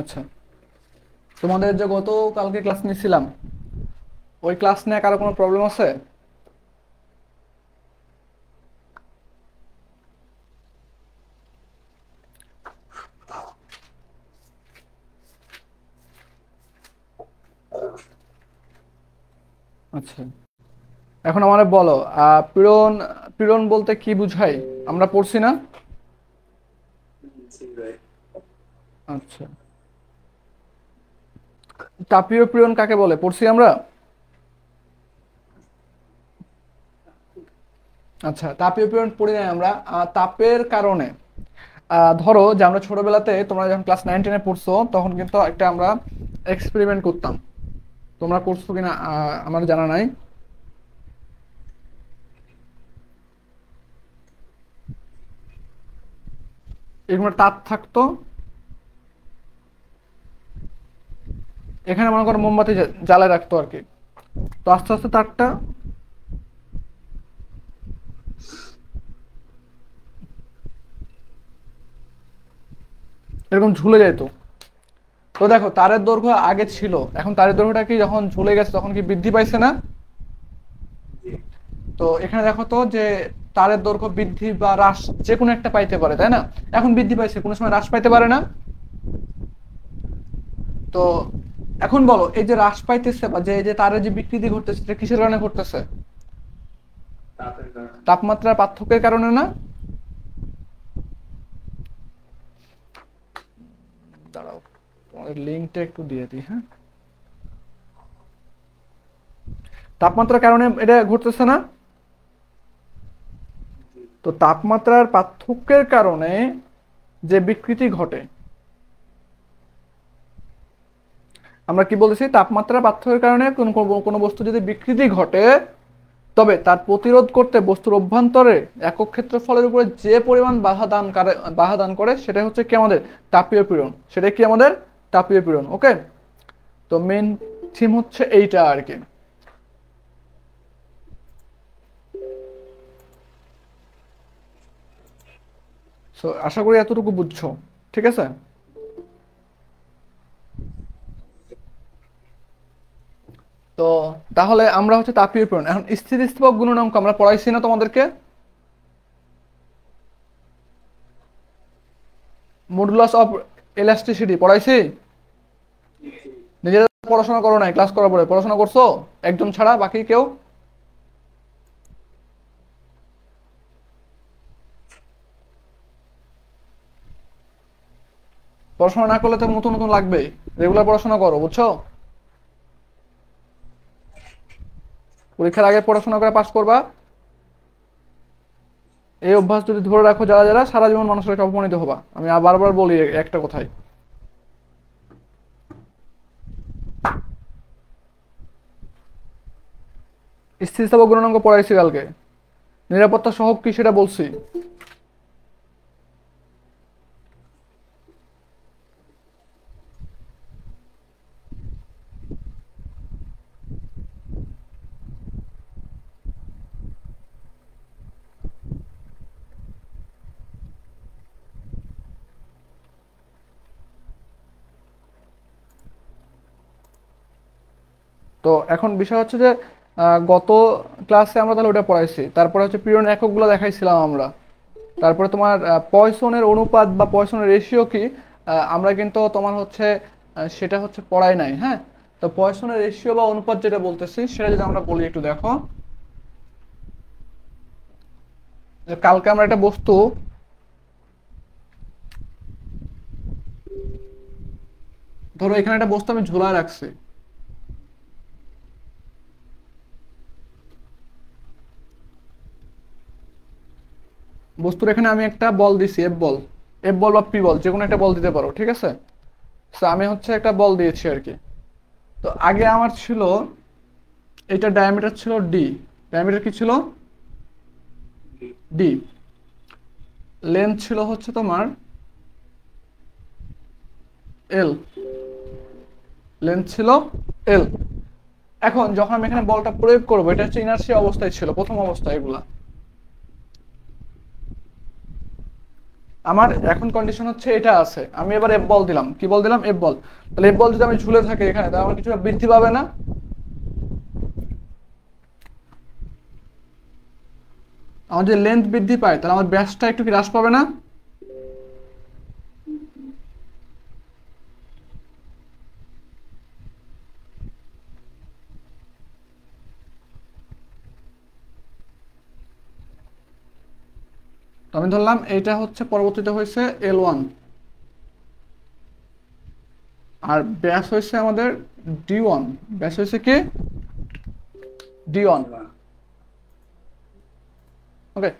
আচ্ছা, তোমাদের যে গত কালকে ক্লাস নিয়েছিলাম, ওই ক্লাস নিয়ে কারো কোনো প্রবলেম আছে? আচ্ছা, এখন আমারে বলো, পীড়ন পীড়ন বলতে কি বুঝাই? আমরা পড়ছি না? আচ্ছা, তাপীয় পীড়ন কাকে বলে পড়ছি আমরা? আচ্ছা, তাপীয় পীড়ন পড়ি নাই আমরা। তাপের কারণে ধরো যে আমরা ছোটবেলাতে, তোমরা যখন ক্লাস 9 10-এ পড়ছো তখন কিন্তু একটা আমরা এক্সপেরিমেন্ট করতাম। তোমরা করছো কিনা আমার জানা নাই। এরকম একটা তাপ থাকতো, এখানে মনে করো মোমবাতি জ্বালায় রাখতো আর কি। তো আস্তে আস্তে তারটা এরকম ঝুলে যেত। তো দেখো, তারের দৈর্ঘ্য আগে ছিল, এখন তারের দৈর্ঘ্যটা কি যখন ঝুলে গেছে তখন কি বৃদ্ধি পাইছে না? তো এখানে দেখো তো যে তারের দৈর্ঘ্য বৃদ্ধি বা হ্রাস যে কোনো একটা পাইতে পারে, তাই না? এখন বৃদ্ধি পাইছে, কোনো সময় হ্রাস পাইতে পারে না। তো এখন বলো, এই যে হ্রাস পাইতেছে বা যে এই যে তারের যে বিকৃতি ঘটতেছে, এটা কিসের কারণে ঘটতেছে? তাপমাত্রার পার্থক্যের কারণে না? দাঁড়াও, তোমাদের লিঙ্কটা একটু দিয়ে দিই, হ্যাঁ। তাপমাত্রার কারণে এটা ঘটতেছে না? তো তাপমাত্রার পার্থক্যের কারণে যে বিকৃতি ঘটে, আমরা কি বলেছি? তাপমাত্রার পার্থক্যের কারণে কোনো বস্তু যদি বিকৃতি ঘটে, তবে তার প্রতিরোধ করতে বস্তুর অভ্যন্তরে একক ক্ষেত্রফলের উপরে যে পরিমাণ বাধা দান করে সেটা হচ্ছে কি আমাদের তাপীয় পীড়ন। সেটা কি আমাদের তাপীয় পীড়ন। ওকে, তো মেন থিম হচ্ছে এইটা আর কি। সো আশা করি এতটুকু বুঝছো। ঠিক আছে, তো তাহলে আমরা হচ্ছে তাপীয় পীড়ন। এখন স্থিতিস্থাপক গুণাঙ্ক আমরা পড়াইছি না তোমাদেরকে? মডুলাস অফ ইলাস্টিসিটি পড়াইছি? নিজেরা পড়াশোনা করো নাই? ক্লাস করার পরে পড়াশোনা করছো একজন ছাড়া, বাকি কেউ? পড়াশোনা না করলে তো নতুন নতুন লাগবে। রেগুলার পড়াশোনা করো, বুঝছো? পরীক্ষার আগে পড়াশোনা করে পাস করবা। এই অভ্যাস যদি ধরে রাখো যারা যারা, সারা জীবন মানুষের কাছে অপমানিত হবা। আমি বারবার বলি একটা কথাই। স্থিতিস্থাপক গুণাঙ্ক পড়াইছি কালকে। নিরাপত্তা সহগ কি সেটা বলছি। তো এখন বিষয় হচ্ছে যে গত ক্লাসে আমরা তাহলে ওটা পড়াইছি, তারপরে হচ্ছে পীড়ন এককগুলো দেখাইছিলাম আমরা। তারপরে তোমার পয়সনের অনুপাত বা পয়সনের রেশিও কি, আমরা কিন্তু তোমার হচ্ছে সেটা হচ্ছে পড়াই নাই, হ্যাঁ। তো পয়সনের রেশিও বা অনুপাত যেটা বলতেছি সেটা যদি আমরা বলি, একটু দেখো। যে কালকে আমরা একটা বস্তু, ধরো এখানে একটা বস্তু আমি ঝুলায় রাখছি। বস্তুর এখানে আমি একটা বল দিছি, এফ বল। এফ বল বা পি বল, যে কোনো একটা বল দিতে পারো, ঠিক আছে। তো আমি হচ্ছে একটা বল দিয়েছি আর কি। তো আগে আমার ছিল, এটা ডায়ামিটার ছিল ডি। ডায়ামিটার কি ছিল? ডি। লেন্থ ছিল হচ্ছে তোমার এল। লেন্থ ছিল এল। এখন যখন আমি এখানে বলটা প্রয়োগ করবো, এটা হচ্ছে ইনার্সিয়া অবস্থায় ছিল, প্রথম অবস্থায় এগুলা। আমার এখন কন্ডিশন হচ্ছে এটা আছে, আমি এবার এফ বল দিলাম, কি বল দিলাম, এফ বল। তাহলে এফ বল যদি আমি ঝুলে থাকি এখানে, তাহলে আমার কিছুটা বৃদ্ধি পাবে না? আমার যে লেন্থ বৃদ্ধি পায়, তাহলে আমার ব্যাসটা একটু কি হ্রাস পাবে না? তো আমি ধরলাম এটা হচ্ছে পরবর্তীতে হয়েছে L1, আর ব্যাস হয়েছে আমাদের D1। ব্যাস হয়েছে কি D1। ওকে,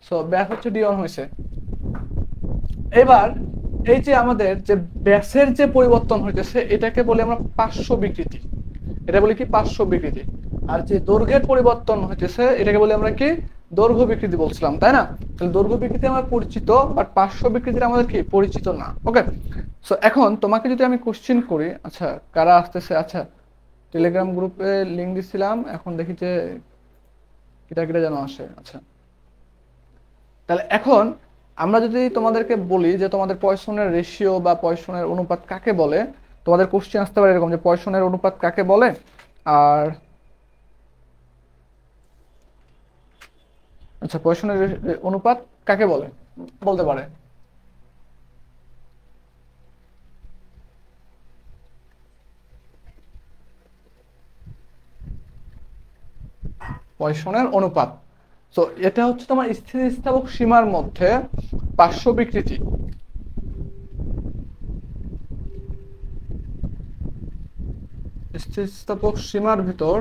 সো ব্যাস হচ্ছে D1 হয়েছে। এবার এই যে আমাদের যে ব্যাসের যে পরিবর্তন হইতেছে, এটাকে বলি আমরা পার্শ্ব বিকৃতি। এটা বলি কি পার্শ্ব বিকৃতি। আর যে দৈর্ঘ্যের পরিবর্তন হইতেছে, এটাকে বলি আমরা কি দৈর্ঘ্য বিকৃতি বলছিলাম, তাই না? তাহলে দৈর্ঘ্য বিকৃতি আমরা পরিচিত, বাট পার্শ্ব বিকৃতিটা আমাদের কি পরিচিত না। ওকে, সো এখন তোমাকে যদি আমি কোশ্চেন করি, আচ্ছা কারা আসতেছে, আচ্ছা টেলিগ্রাম গ্রুপে লিংক দিছিলাম, এখন দেখি যে কিটা কিটা যেন আসে। আচ্ছা, তাহলে এখন আমরা যদি তোমাদেরকে বলি যে তোমাদের পয়সনের রেশিও বা পয়সনের অনুপাত কাকে বলে, তোমাদের কোশ্চেন আসতে পারে এরকম যে পয়সনের অনুপাত কাকে বলে, আর আচ্ছা পয়সনের অনুপাত কাকে বলে বলতে পারে। পয়সনের অনুপাত, তো এটা হচ্ছে তোমার স্থিতিস্থাপক সীমার মধ্যে পার্শ্ব বিকৃতি। স্থিতিস্থাপক সীমার ভিতর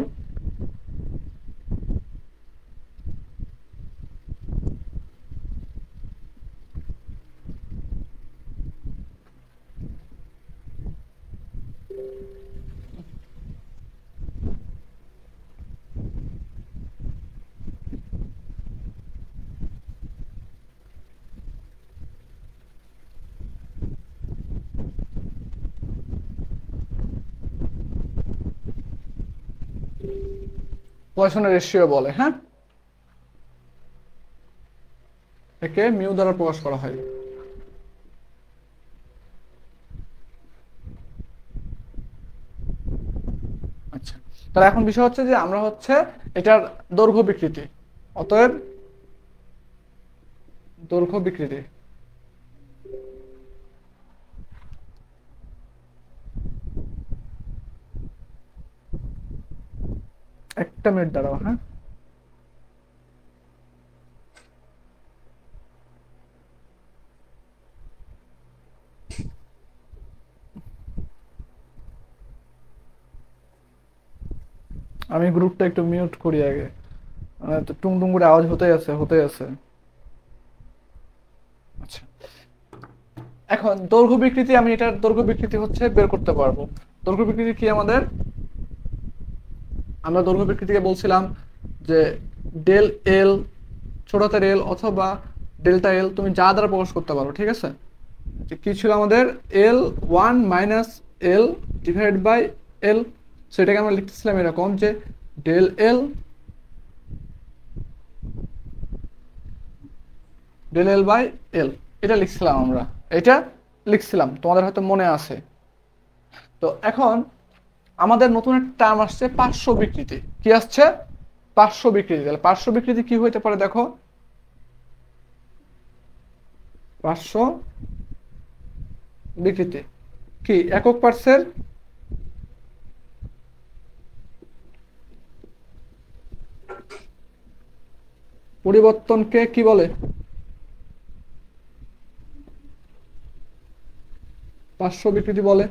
পয়সনের রেশিও বলে। হ্যাঁ, একে মিউ দ্বারা প্রকাশ করা হয়। আচ্ছা, তাহলে এখন বিষয় হচ্ছে যে আমরা হচ্ছে এটার দৈর্ঘ্য বিকৃতি, অতএব দৈর্ঘ্য বিকৃতি। একটা মিনিট দাঁড়াও, হ্যাঁ। আমি গ্রুপটা একটু মিউট করি আগে, তো টুং টুং করে আওয়াজ হতে আছে হতে আছে। আচ্ছা, এখন দৈর্ঘ্য বিকৃতি, আমি এটার দৈর্ঘ্য বিকৃতি হচ্ছে বের করতে পারবো। দৈর্ঘ্য বিকৃতি কি আমাদের, আমরা দৈর্ঘ্য বিকৃতিকে বলছিলাম যে ডেল এল, ছোট হাতের এল অথবা ডেল্টা এল, তুমি যা দ্বারা প্রকাশ করতে পারো, ঠিক আছে? যে কি ছিল আমাদের L1 minus L divide by L, সেটাকে আমরা লিখতেছিলাম এরকম যে del L, del L by L, এটা লিখছিলাম আমরা, এটা লিখছিলাম, তোমাদের হয়তো মনে আছে। তো এখন আমাদের নতুন একটা টার্ম আসছে পার্শ্ব বিকৃতি। কি আসছে? পার্শ্ব বিকৃতি। তাহলে পার্শ্ব বিকৃতি কি হইতে পারে দেখো, পার্শ্ব বিকৃতি কি একক পার্শ্বের পরিবর্তনকে কি বলে? পার্শ্ব বিকৃতি বলে,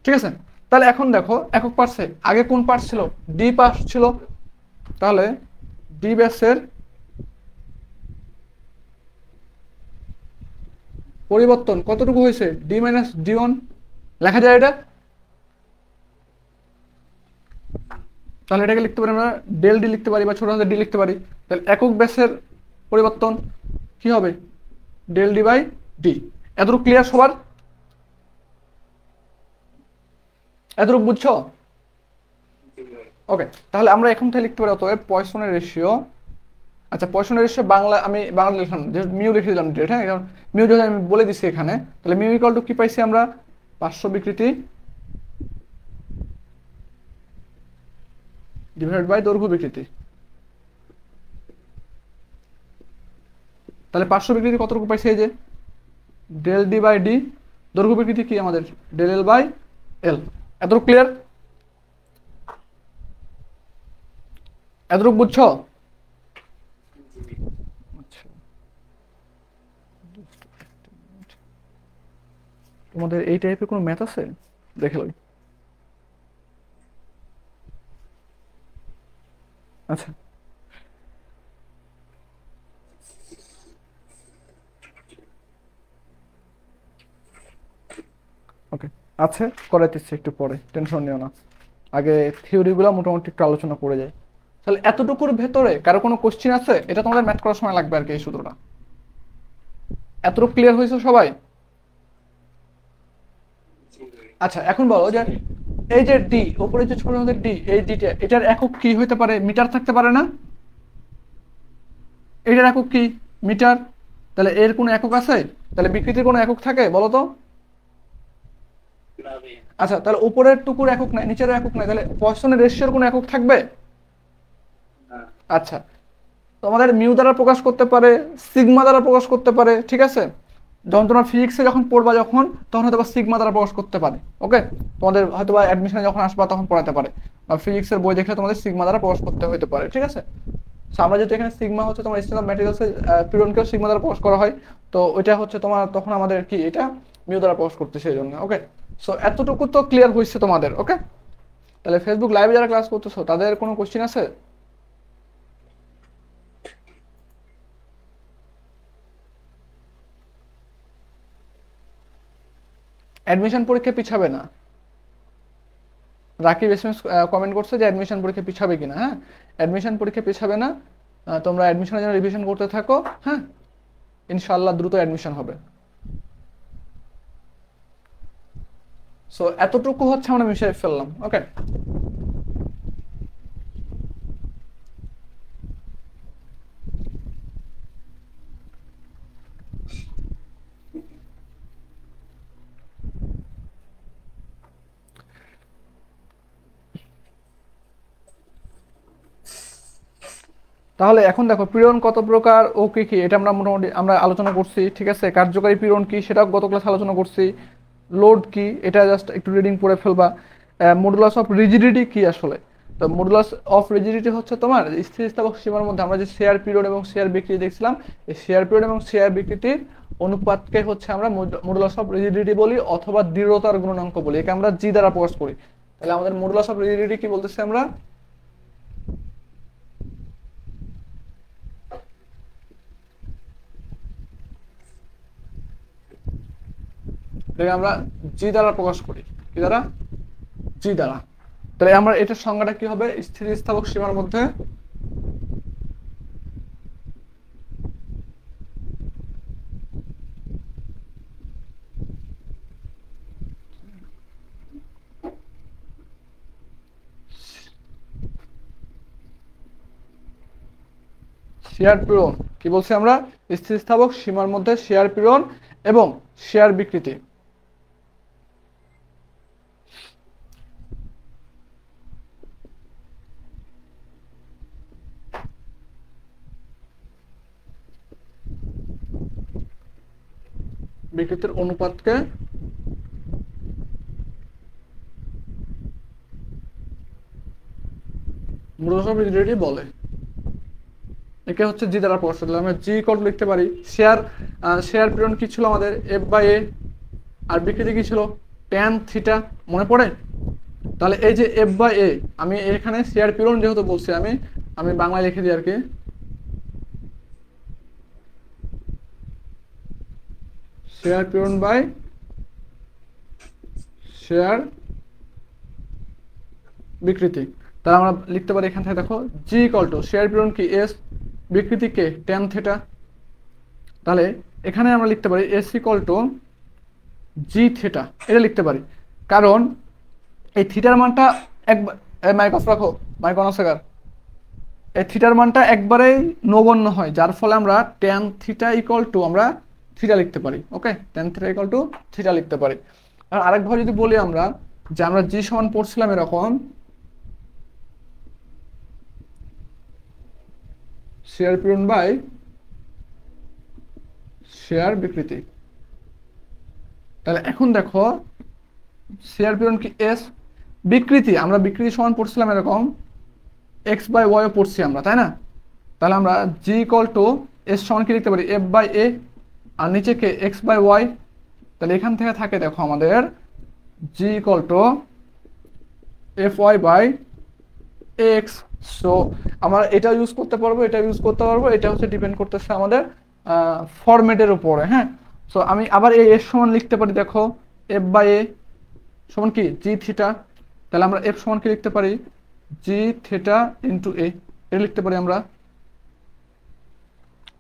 ঠিক আছে? তাহলে এখন দেখো একক পার্শ্বে আগে কোন পার্শ্ব ছিল? ডি পার্শ্ব ছিল। তাহলে ডি ব্যাসের পরিবর্তন কতটুকু হয়েছে? ডি মাইনাস ডি ওয়ান লেখা যায় এটা। তাহলে এটাকে লিখতে পারি আমরা ডেল ডি লিখতে পারি, বা ছোট হাতের ডি লিখতে পারি। তাহলে একক ব্যাসের পরিবর্তন কি হবে? Del D by D. এতটুকু ক্লিয়ার সবার? এতটুকু বুঝছো? ওকে, তাহলে আমরা এখন থেকে লিখতে পারি অতএব পয়সনের রেশিও আচ্ছা পয়সনের রেশিও বাংলা আমি বাংলা লিখলাম যে মিউ লিখে দিলাম ডিরেক্ট, হ্যাঁ কারণ মিউ যদি আমি বলে দিছি এখানে, তাহলে মিউ ইকুয়াল টু কি পাইছি আমরা, পার্শ্ব বিকৃতি ডিভাইডেড বাই দৈর্ঘ্য বিকৃতি। তাহলে পার্শ্ব বিকৃতি কতটুকু পাইছি, এই যে ডেল ডি বাই ডি, দৈর্ঘ্য বিকৃতি কি আমাদের ডেল এল বাই এল। এতটুকু ক্লিয়ার? এতটুকু বুঝছো? আচ্ছা তোমাদের এই টাইপের কোনো ম্যাথ আছে দেখে লই। আচ্ছা ওকে, আছে করাইতেছি একটু পরে, টেনশন নিও না, আগে থিওরিগুলো মোটামুটি একটু আলোচনা করে যাই। তাহলে এতটুকুর ভেতরে কারো কোনো কোশ্চিন আছে? এটা তোমাদের ম্যাথ করার সময় লাগবে আর কি এই সূত্রটা। এতটুকু ক্লিয়ার হয়েছে সবাই? আচ্ছা এখন বলো যে এই যে ডি উপরে যে ছোট আমাদের ডি, এই ডিটা এটার একক কি হইতে পারে? মিটার থাকতে পারে না? এটার একক কি? মিটার। তাহলে এর কোনো একক আছে? তাহলে বিকৃতির কোনো একক থাকে বলো তো? আচ্ছা তাহলে উপরের টুকুর একক নাই, নিচের একক নাই, তাহলে পয়সনের রেশিওর কোনো একক থাকবে? আচ্ছা তোমাদের মিউ দ্বারা প্রকাশ করতে পারে, সিগমা দ্বারা প্রকাশ করতে পারে, ঠিক আছে? যখন তোমরা ফিজিক্সে যখন পড়বা যখন, তখন হয়তো সিগমা দ্বারা প্রকাশ করতে পারে। ওকে, তোমাদের হয়তো অ্যাডমিশনে যখন আসবা তখন পড়াতে পারে, বা ফিজিক্সের বই দেখলে তোমাদের সিগমা দ্বারা প্রকাশ করতে হতে পারে, ঠিক আছে? So, আমরা যেহেতু এখানে সিগমা হচ্ছে তোমার স্ট্রেংথ অফ ম্যাটেরিয়ালসের পীড়নকেও সিগমা দ্বারা প্রকাশ করা হয়, তো ওইটা হচ্ছে তোমার তখন আমাদের কি এটা মিউ দ্বারা প্রকাশ করতে, সেই জন্য। ওকে, সো এতটুকু তো ক্লিয়ার হয়েছে তোমাদের। ওকে, তাহলে ফেসবুক লাইভে যারা ক্লাস করতেছো তাদের কোনো কোশ্চিন আছে? অ্যাডমিশন পরীক্ষা পিছাবে না। রাকিব এসএমএস কমেন্ট করছে যে অ্যাডমিশন পরীক্ষা পিছাবে কিনা। হ্যাঁ, অ্যাডমিশন পরীক্ষা পিছাবে না, তোমরা অ্যাডমিশনের জন্য রিভিশন করতে থাকো। হ্যাঁ, ইনশাআল্লাহ দ্রুত অ্যাডমিশন হবে। সো এতটুকু হচ্ছে আমরা মিশিয়ে ফেললাম। ওকে, তাহলে এখন দেখো পীড়ন কত প্রকার ও কি কি, এটা আমরা মোটামুটি আমরা আলোচনা করছি, ঠিক আছে? কার্যকারী পীড়ন কি সেটাও গত ক্লাসে আলোচনা করছি। লোড কি এটা জাস্ট একটু রিডিং পড়ে ফেলবা। মডুলাস অফ রিজিডিটি কি আসলে? তো মডুলাস অফ রিজিডিটি হচ্ছে তোমার স্থিতিস্থাপক সীমার মধ্যে আমরা যে শেয়ার পিরিয়ড এবং শেয়ার বিকৃতি দেখছিলাম, এই শেয়ার পিরিয়ড এবং শেয়ার বিকৃতির অনুপাতকে হচ্ছে আমরা মডুলাস অফ রিজিডিটি বলি, অথবা দৃঢ়তার গুণাঙ্ক বলি, একে আমরা জি দ্বারা প্রকাশ করি। তাহলে আমাদের মডুলাস অফ রিজিডিটি কি বলতেছি আমরা? এটাকে আমরা জি দ্বারা প্রকাশ করি। কি দ্বারা? জি দ্বারা। তাহলে আমরা এটার সংজ্ঞাটা কি হবে? স্থিতিস্থাপক সীমার মধ্যে শেয়ার পীড়ন কি বলছি আমরা? স্থিতিস্থাপক সীমার মধ্যে শেয়ার পীড়ন এবং শেয়ার বিকৃতি। বিকৃতির অনুপাতকে মডুলাস অফ রিজিডিটি বলে। একে হচ্ছে জি দ্বারা প্রকাশ করতে আমরা জি কট লিখতে পারি। শেয়ার পীড়ন কি ছিল আমাদের? এফ বাই এ। আর বিকৃতি কি ছিল? Tan theta. মনে পড়ে? তাহলে এই যে এফ বাই এ, আমি এখানে শেয়ার পীড়ন যেহেতু বলছি, আমি আমি বাংলায় লিখে দিই আর কি। শেয়ার পীড়ন বাই শেয়ার বিকৃতি। তাহলে আমরা লিখতে পারি এখান থেকে, দেখো জি ইকুয়াল টু শেয়ার পীড়ন কি এস, বিকৃতি কে ট্যান থিটা। তাহলে এখানে আমরা লিখতে পারি এস ইকুয়াল টু জি থিটা, এটা লিখতে পারি। কারণ এই থিটার মানটা একবার মাইক অফ রাখো, মাইক অন আছে কার? এই থিটার মানটা একবারেই নগণ্য হয়, যার ফলে আমরা ট্যান থিটা ইকুয়াল টু আমরা থিটা লিখতে পারি। Okay, tan theta equal to theta লিখতে পারি। আর আরেকভাবে যদি বলি আমরা, যে আমরা জি সমান পড়ছিলাম এরকম শেয়ার পূরণ বাই শেয়ার বিকৃতি। তাহলে এখন দেখো শেয়ার পূরণ কি এস, বিকৃতি আমরা বিকৃতি সমান পড়ছিলাম এরকম এক্স বাই ওয়াই পড়ছি আমরা, তাই না? তাহলে আমরা জি ইকুয়াল টু এস সমান কি লিখতে পারি এফ বাই এ, আর নিচে কে এক্স বাই ওয়াই। তাহলে এখান থেকে থাকে দেখো আমাদের G equal to F Y by X. So আমরা এটা ইউজ করতে পারবো, এটা ইউজ করতে পারবো, এটা হচ্ছে ডিপেন্ড করতেছে আমাদের ফরম্যাটের উপরে। হ্যাঁ, সো আমি আবার এই এর সমান লিখতে পারি দেখো এফ বাই এ সমান কি জি থিটা। তাহলে আমরা এফ সমান কি লিখতে পারি জি থিটা ইন্টু এ, এটা লিখতে পারি আমরা।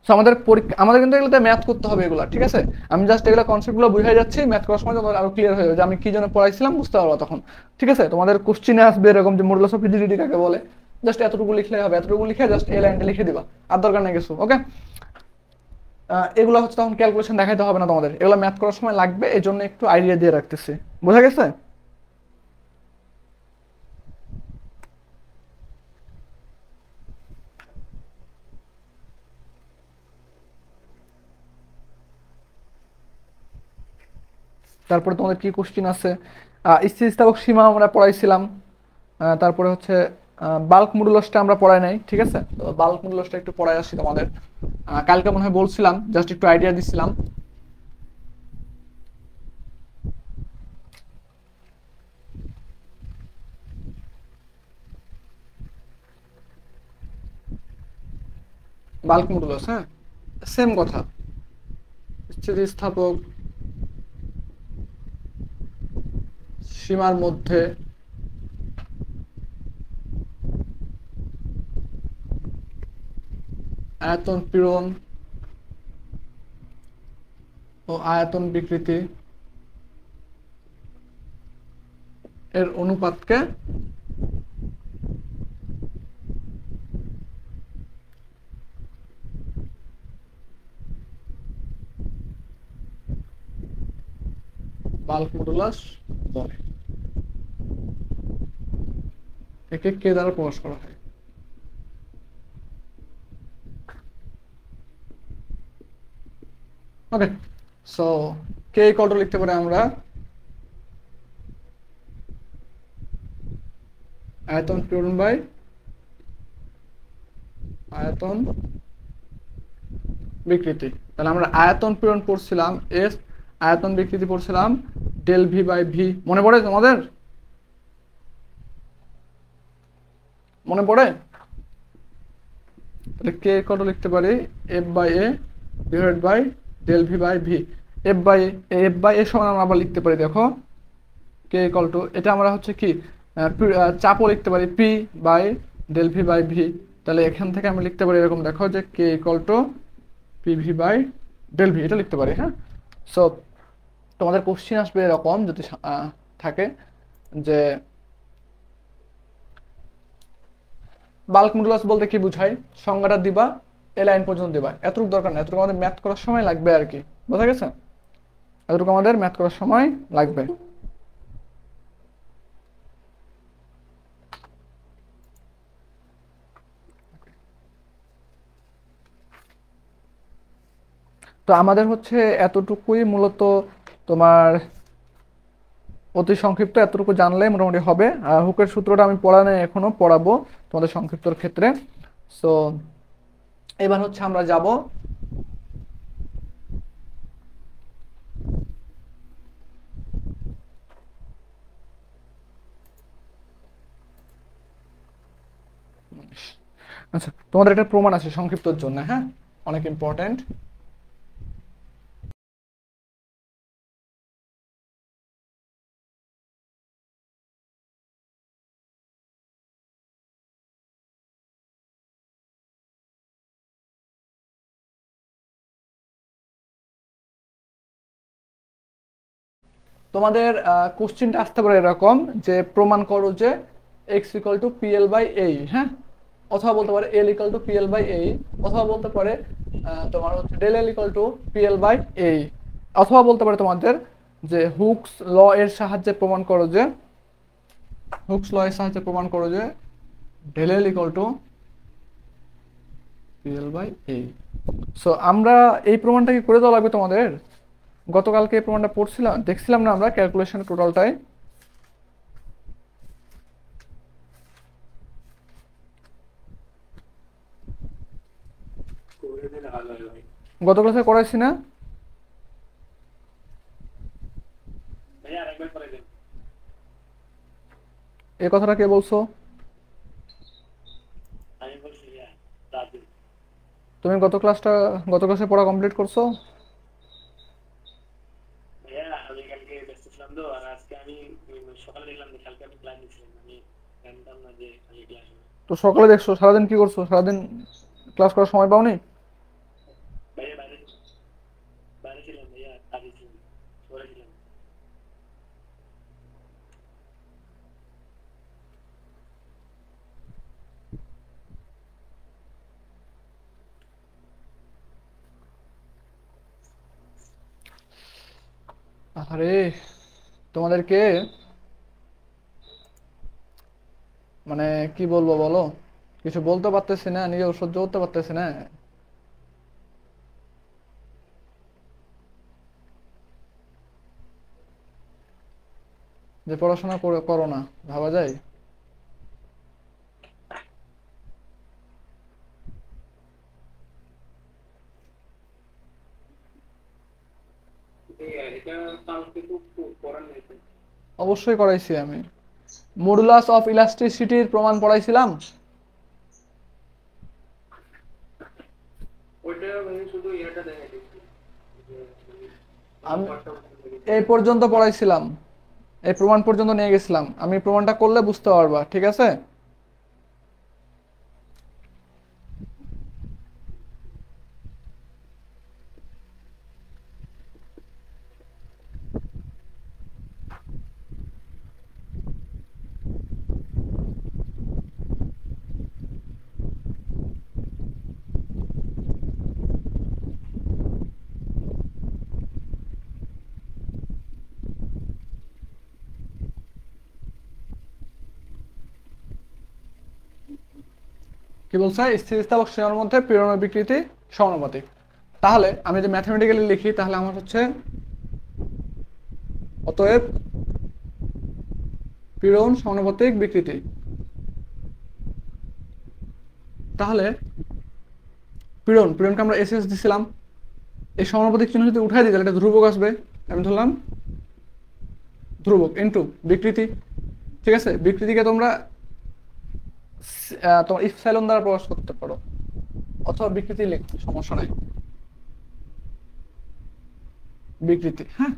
সো আমাদের পরীক্ষা, আমাদের কিন্তু এগুলোতে ম্যাথ করতে হবে এগুলো, ঠিক আছে? আমি জাস্ট এগুলো কনসেপ্টগুলো বুঝাই যাচ্ছি, ম্যাথ করার সময় তোমাদের আরো ক্লিয়ার হয়ে যাবে যে আমি কি জন্য পড়াইছিলাম, বুঝতে পারবো তখন। ঠিক আছে, তোমাদের কোশ্চিনে আসবে এরকম যে মডুলাস অফ রিজিডিটি কাকে বলে, জাস্ট এতটুকু লিখলে হবে, এতটুকু লিখে জাস্ট এই লাইনটা লিখে দিবা, আর দরকার নেই কিছু। ওকে, এগুলো হচ্ছে তখন ক্যালকুলেশন দেখাইতে হবে না তোমাদের, এগুলো ম্যাথ করার সময় লাগবে, এই জন্য একটু আইডিয়া দিয়ে রাখতেছি। বোঝা গেছে? তারপরে তোমাদের কি কোশ্চিন আছে? স্থিতিস্থাপক সীমা আমরা পড়াইছিলাম। তারপরে হচ্ছে বাল্ক মডুলাসটা আমরা পড়াই নাই, ঠিক আছে? তো বাল্ক মডুলাসটা একটু পড়াই আসি তোমাদের। কালকে মনে হয় বলছিলাম, জাস্ট একটু আইডিয়া দিছিলাম। বাল্ক মডুলাস, হ্যাঁ সেম কথা, স্থিতিস্থাপক সীমার মধ্যে আয়তন পীড়ন ও আয়তন বিকৃতি এর অনুপাতকে বাল্ক মডুলাস বলে। একে কে দ্বারা প্রকাশ করা হয়? ওকে, সো কে ইকুয়াল লিখতে পারি আমরা আয়তন পীড়ন বাই আয়তন বিকৃতি। তাহলে আমরা আয়তন পীড়ন পড়ছিলাম এস, আয়তন বিকৃতি পড়ছিলাম ডেল ভি বাই ভি। মনে পড়ে তোমাদের? মনে পড়ে? তাহলে কে কত লিখতে পারি F by A divide by del V by V. F by A সমান আমরা আবার লিখতে পারি দেখো কে ইকুয়াল টু, এটা আমরা হচ্ছে কি চাপও লিখতে পারি P by del V by V. তাহলে এখান থেকে আমি লিখতে পারি এরকম দেখো যে K equal to P V by del V, এটা লিখতে পারি। হ্যাঁ, সো তোমাদের কোশ্চিন আসবে এরকম যদি থাকে যে বাল্ক মডুলাস বলতে কি বুঝায়, সংজ্ঞাটা দিবা, এ লাইন পর্যন্ত দিবা, এতটুকু দরকার না, এতটুকু আমাদের ম্যাথ করার সময় লাগবে আর কি। বোঝা গেছে? এতটুকু আমাদের ম্যাথ করার সময় লাগবে। তো আমাদের হচ্ছে এতটুকুই মূলত, তোমার অতি সংক্ষিপ্ত এতটুকু জানলে মোটামুটি হবে। হুকের সূত্রটা আমি পড়া নেই, এখনো পড়াবো তোমাদের সংক্ষিপ্তর ক্ষেত্রে। সো এবার হচ্ছে আমরা যাব আচ্ছা, তোমাদের একটা প্রমাণ আছে সংক্ষিপ্তর জন্য, হ্যাঁ অনেক ইম্পর্টেন্ট। তোমাদের কোশ্চিনটা আসতে পারে এরকম যে প্রমাণ করো যে X equal to PL by AE. হ্যাঁ, অথবা বলতে পারে L equal to PL by AE, অথবা বলতে পারে তোমার হচ্ছে del L equal to PL by AE, অথবা বলতে পারে তোমাদের যে হুকস ল এর সাহায্যে প্রমাণ করো যে del L equal to PL by AE. So আমরা এই প্রমাণটা কি করে দেওয়া লাগবে তোমাদের? গতকালকে এই প্রমাণটা পড়ছিলাম, দেখছিলাম না আমরা ক্যালকুলেশন টোটালটাই। গত ক্লাসে করাইছি না? এই কথাটা কে বলছো? তুমি গত ক্লাসে পড়া কমপ্লিট করছো? তো সকালে দেখছো, সারাদিন কি করছো? সারাদিন ক্লাস করার সময় পাওনি? আরে তোমাদেরকে মানে কি বলবো বলো, কিছু বলতে পারতেছি না, নিজেও সহ্য করতে পারতেছি না। যে পড়াশোনা করো না, ভাবা যায়? অবশ্যই করাইছি আমি। মডুলাস অফ ইলাস্টিসিটির প্রমাণ পড়াইছিলাম। আমি এই পর্যন্ত পড়াইছিলাম, এই প্রমাণ পর্যন্ত নিয়ে গেছিলাম। আমি প্রমাণটা করলে বুঝতে পারবা, ঠিক আছে? কি বলছে? স্থিতিস্থাপক সীমার মধ্যে পীড়নের বিকৃতি সমানুপাতিক। তাহলে আমি যদি ম্যাথমেটিক্যালি লিখি তাহলে আমার হচ্ছে অতএব পীড়ন সমানুপাতিক বিকৃতি। তাহলে পীড়নকে আমরা এস দিছিলাম, এই সমানুপাতিক চিহ্ন যদি উঠাই দিই তাহলে এটা ধ্রুবক আসবে। আমি ধরলাম ধ্রুবক ইনটু বিকৃতি, ঠিক আছে? বিকৃতিকে তোমরা তোমার ইপসাইলন দ্বারা প্রকাশ করতে পারো, অথবা বিকৃতি লিখতে সমস্যা নাই, বিকৃতি। হ্যাঁ,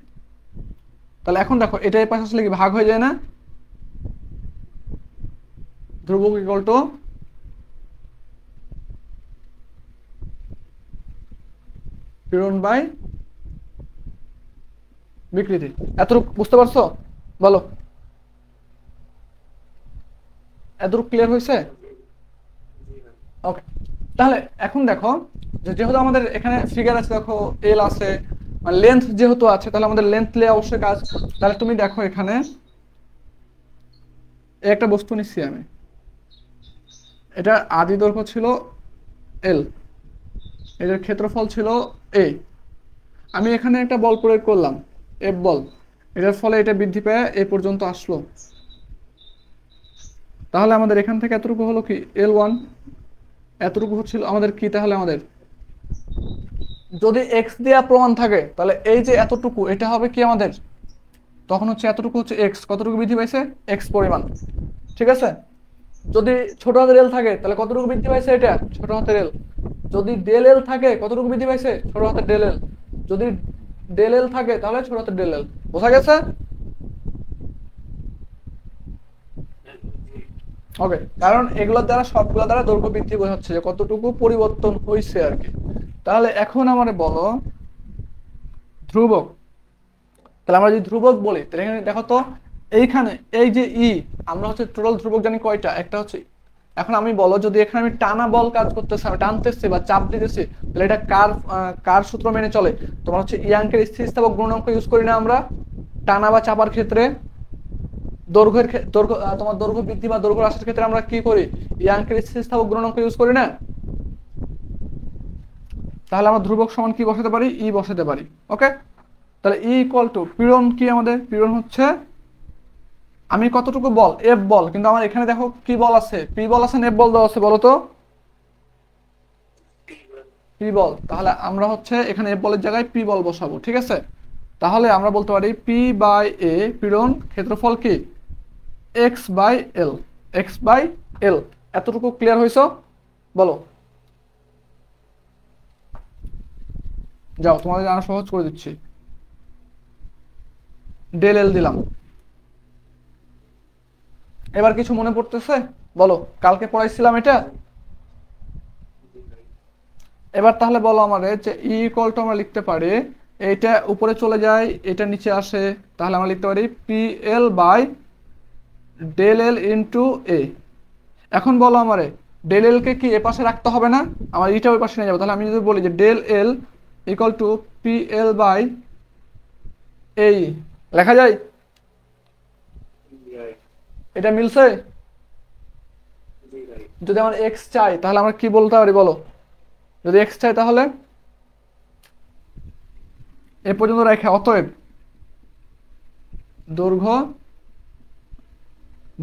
তাহলে এখন দেখো এটা এই পাশে আসলে কি ভাগ হয়ে যায় না? ধ্রুবক ইকুয়াল টু পীড়ন বাই বিকৃতি। এতটুকু বুঝতে পারছো? বলো, এতটুকু ক্লিয়ার হয়েছে? ওকে, তাহলে এখন দেখো যে যেহেতু আমাদের এখানে ফিগার আছে, দেখো এল আছে, মানে লেন্থ যেহেতু আছে, তাহলে আমাদের লেন্থ নিয়ে অবশ্যই কাজ। তাহলে তুমি দেখো এখানে একটা বস্তু নিচ্ছি আমি, এটা আদি দৈর্ঘ্য ছিল এল, এটার ক্ষেত্রফল ছিল এ। আমি এখানে একটা বল প্রয়োগ করলাম, এফ বল, এটার ফলে এটা বৃদ্ধি পেয়ে এ পর্যন্ত আসলো। তাহলে আমাদের এখান থেকে এতটুকু হলো কি L1, এতটুকু হচ্ছিল আমাদের কি? তাহলে আমাদের যদি এক্স দেওয়া প্রমাণ থাকে তাহলে এই যে এতটুকু এটা হবে কি আমাদের, তখন হচ্ছে এতটুকু হচ্ছে এক্স, কতটুকু বৃদ্ধি পাইছে? এক্স পরিমাণ, ঠিক আছে? যদি ছোট হাতের এল থাকে তাহলে কতটুকু বৃদ্ধি পাইছে? এটা ছোট হাতের এল। যদি ডেল এল থাকে কতটুকু বৃদ্ধি পাইছে? ছোট হাতের ডেল এল। যদি ডেল এল থাকে তাহলে ছোট হাতের ডেল এল। বোঝা গেছে? ওকে, কারণ এগুলোর দ্বারা সবগুলো দ্বারা দৈর্ঘ্য বৃদ্ধি বোঝাচ্ছে যে কতটুকু পরিবর্তন হয়েছে আর কি। তাহলে এখন আমার বলো ধ্রুবক, তাহলে আমরা যদি ধ্রুবক বলি তাহলে এখানে দেখো তো, এইখানে এই যে ই, আমরা হচ্ছে টোটাল ধ্রুবক জানি কয়টা? একটা হচ্ছে এখন আমি বলো, যদি এখানে আমি টানা বল কাজ করতেছি, আমি টানতেছি বা চাপ দিতেছি, তাহলে এটা কার কার সূত্র মেনে চলে? তোমার হচ্ছে ইয়াংকের স্থিতিস্থাপক গুণাঙ্ক ইউজ করি না আমরা টানা বা চাপার ক্ষেত্রে? দৈর্ঘ্য তোমার দৈর্ঘ্য বৃদ্ধি বা দৈর্ঘ্য হ্রাসের ক্ষেত্রে আমরা কি করি? ইয়াংকের স্থিতিস্থাপক গুণাঙ্ক ইউজ করি না? তাহলে আমরা ধ্রুবক সমান কি বসাতে পারি? ই বসাতে পারি। ওকে, তাহলে ই ইকুয়াল টু পীড়ন কি আমাদের? পীড়ন হচ্ছে আমি কতটুকু বল, এফ বল, কিন্তু আমার এখানে দেখো কি বল আছে, পি বল আছে না এফ বল দেওয়া আছে বলো তো? পি বল। তাহলে আমরা হচ্ছে এখানে এফ বলের জায়গায় পি বল বসাবো, ঠিক আছে? তাহলে আমরা বলতে পারি পি বাই এ পীড়ন ক্ষেত্রফল কি? X by L. X by L. এতটুকু ক্লিয়ার হয়েছ? বলো। যাও, তোমাদের জানা সহজ করে দিচ্ছি। ডেল এল দিলাম। এবার কিছু মনে পড়তেছে? বলো, কালকে পড়াইছিলাম এটা। এবার তাহলে বলো আমাদের যে ই ইকুয়াল টু আমরা লিখতে পারি, এইটা উপরে চলে যায়, এটা নিচে আসে, তাহলে আমরা লিখতে পারি P L by del L into A. এখন বলো আমারে, ডেল এল কে কি এ পাশে রাখতে হবে না? আমার ইটা ওই পাশে নিয়ে যাবো। তাহলে আমি যদি বলি যে del L equal to P L by AE, লেখা যায়? এটা মিলছে? যদি আমার এক্স চাই তাহলে আমরা কি বলতে পারি বলো? যদি এক্স চাই তাহলে এ পর্যন্ত রেখে, অতএব দৈর্ঘ্য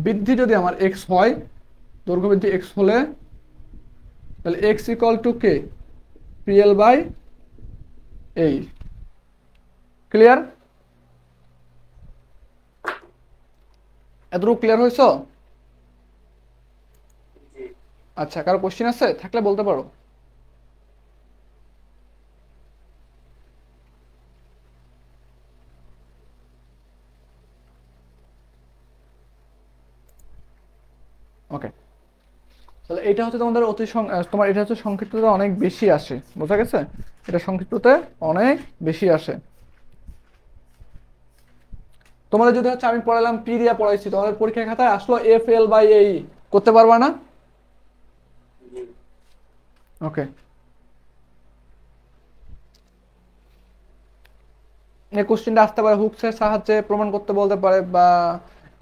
বৃদ্ধি যদি আমার এক্স হয়, দৈর্ঘ্য বৃদ্ধি এক্স হলে, তাহলে এক্স ইকুয়াল টু কে? P L by AE. Clear? এতটুকু ক্লিয়ার হয়েছ? আচ্ছা, কারো কোশ্চেন আছে থাকলে বলতে পারো। ওকে, তাহলে এটা হচ্ছে তোমাদের তোমার এটা হচ্ছে সংক্ষিপ্ততে অনেক বেশি আসে, বোঝা গেছে? এটা সংক্ষিপ্ততে অনেক বেশি আসে। তোমাদের যদি হচ্ছে আমি পড়ালাম পি দিয়া পড়াইছি, তোমাদের পরীক্ষার খাতায় আসলো এফ এল বাই এই, করতে পারবা না? ওকে, এই কোশ্চেনটা আসতে পারে, হুকসের সাহায্যে প্রমাণ করতে বলতে পারে, বা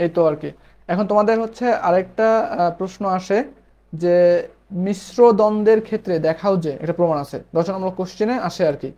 এই তো আর কি। এখন তোমাদের হচ্ছে আরেকটা প্রশ্ন আসে যে মিশ্র দ্বন্দ্বের ক্ষেত্রে দেখাও যে এটা প্রমাণ আছে, 10 নম্বর কোশ্চেনে আসে আর কি।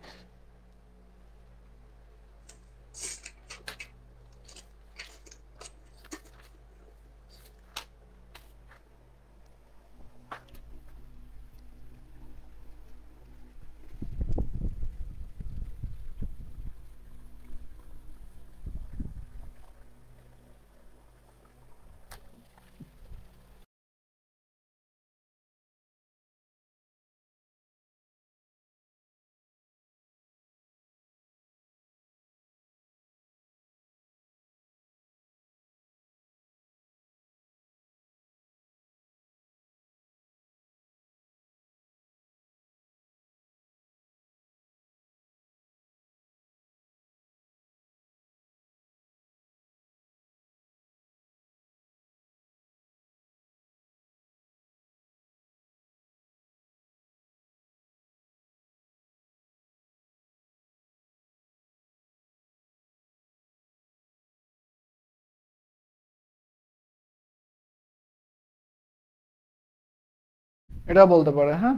এটা বলতে পারে, হ্যাঁ,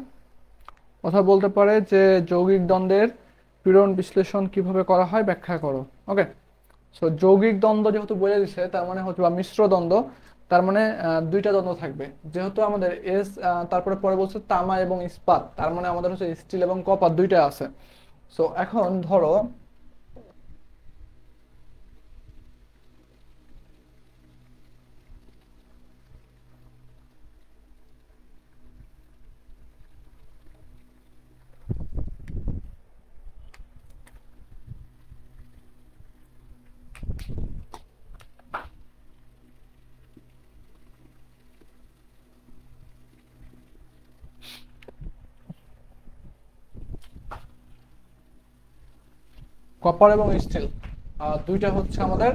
কথা বলতে পারে যে যৌগিক দ্বন্দ্বের পীড়ন বিশ্লেষণ কিভাবে করা হয় ব্যাখ্যা করো। ওকে, সো যৌগিক দ্বন্দ্ব যেহেতু বলে দিছে, তার মানে হচ্ছে বা মিশ্র দ্বন্দ্ব, তার মানে দুইটা দ্বন্দ্ব থাকবে। যেহেতু আমাদের এস তারপরে পরে বলছে তামা এবং ইস্পাত, তার মানে আমাদের হচ্ছে স্টিল এবং কপার দুইটা আছে। সো এখন ধরো কপার এবং স্টিল দুইটা হচ্ছে আমাদের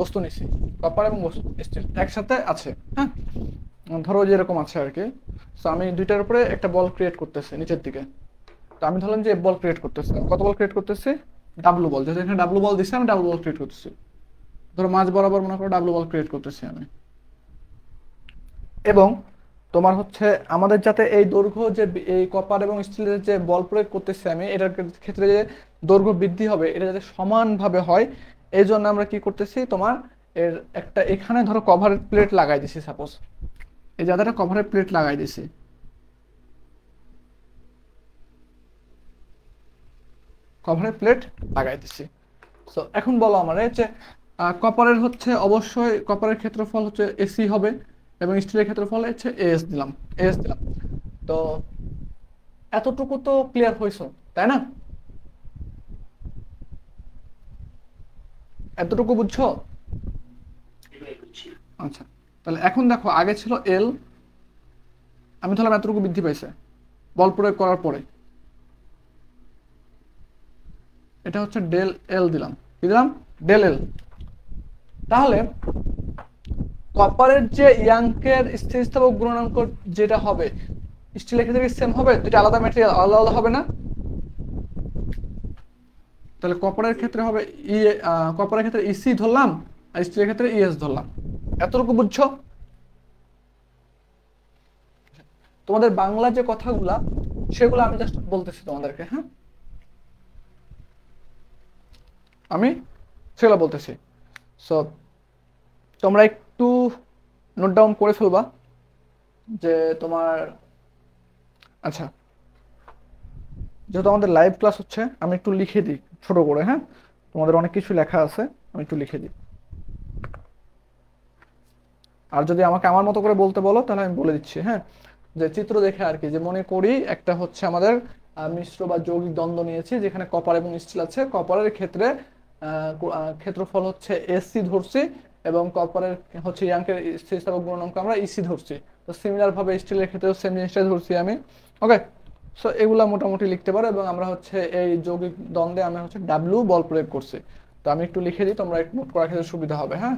বস্তু নিছি, কপার এবং স্টিল একসাথে আছে, হ্যাঁ, ধরো যে এরকম আছে আর কি। সো আমি দুইটার উপরে একটা বল ক্রিয়েট করতেছি নিচের দিকে। তো আমি ধরলাম যে বল ক্রিয়েট করতেছি, কত বল ক্রিয়েট করতেছি, ডাব্লু বল, যেহেতু এখানে ডাব্লু বল দিচ্ছি আমি ডাব্লু বল ক্রিয়েট করতেছি। ধরো মাঝ বরাবর মনে করো ডাব্লু বল ক্রিয়েট করতেছি আমি। এবং তোমার হচ্ছে আমাদের যাতে এই দৈর্ঘ্য যে এই কপার এবং স্টিলের যে বল প্রয়োগ করতেছি আমি, এটার ক্ষেত্রে যে দৈর্ঘ্য বৃদ্ধি হবে এটা যাতে সমানভাবে হয়, এই জন্য আমরা কি করতেছি, তোমার এর একটা এখানে ধরো কভারের প্লেট লাগাই দিছি, সাপোজ এই জায়গাটা কভারের প্লেট লাগাই দিছি, কভারের প্লেট লাগাই দিছি। সো এখন বলো আমার যে কপারের হচ্ছে অবশ্যই কপারের ক্ষেত্রফল হচ্ছে এসি হবে, এবং স্টিলের ক্ষেত্রফল হচ্ছে এস দিলাম, এস দিলাম। তো এতটুকু তো ক্লিয়ার হয়েছে, তাই না? এতটুকু বুঝছো? আচ্ছা, তাহলে এখন দেখো আগে ছিল এল, আমি ধরলাম এতটুকু বৃদ্ধি পাইছে বল প্রয়োগ করার পরে, এটা হচ্ছে ডেল এল দিলাম, কি দিলাম, ডেল এল। তাহলে কপারের যে ইয়াংকের স্থিতিস্থাপক গুণাঙ্ক যেটা হবে, স্টিলের ক্ষেত্রে সেম হবে, দুটো আলাদা ম্যাটেরিয়াল আলাদা আলাদা হবে না? তাহলে কপারের ক্ষেত্রে হবে ই, কপারের ক্ষেত্রে ইসি ধরলাম, আর স্টিলের ক্ষেত্রে ইএস ধরলাম। এতটুকু বুঝছো? তোমাদের বাংলা যে কথাগুলা সেগুলো আমি জাস্ট বলতেছি তোমাদেরকে, হ্যাঁ, আমি সেগুলো বলতেছি। সো তোমরা একটু নোট ডাউন করে ফেলবা যে তোমার, আচ্ছা, যেহেতু আমাদের লাইভ ক্লাস হচ্ছে আমি একটু লিখে দিই ছোট করে, হ্যাঁ, তোমাদের অনেক কিছু লেখা আছে, আমি একটু লিখে দিই। আর যদি আমাকে আমার মতো করে বলতে বলো তাহলে আমি বলে দিচ্ছি, হ্যাঁ, যে চিত্র দেখে আর কি, যে মনে করি একটা হচ্ছে আমাদের মিশ্র বা যৌগিক দ্বন্দ্ব নিয়েছি যেখানে কপার এবং স্টিল আছে, কপারের ক্ষেত্রে ক্ষেত্রফল হচ্ছে এসি ধরছি, এবং কপারের হচ্ছে ইয়াংকের স্থিতিস্থাপক গুণাঙ্ক আমরা ইসি ধরছি। তো সিমিলার ভাবে স্টিলের ক্ষেত্রেও সেম জিনিসটাই ধরছি আমি, ওকে। সো এগুলা মোটামুটি লিখতে পারো, এবং আমরা হচ্ছে এই যৌগিক দ্বন্দ্বে আমরা হচ্ছে ডাব্লিউ বল প্রয়োগ করছি। তো আমি একটু লিখে দিই, তোমরা একটু নোট করার ক্ষেত্রে সুবিধা হবে, হ্যাঁ।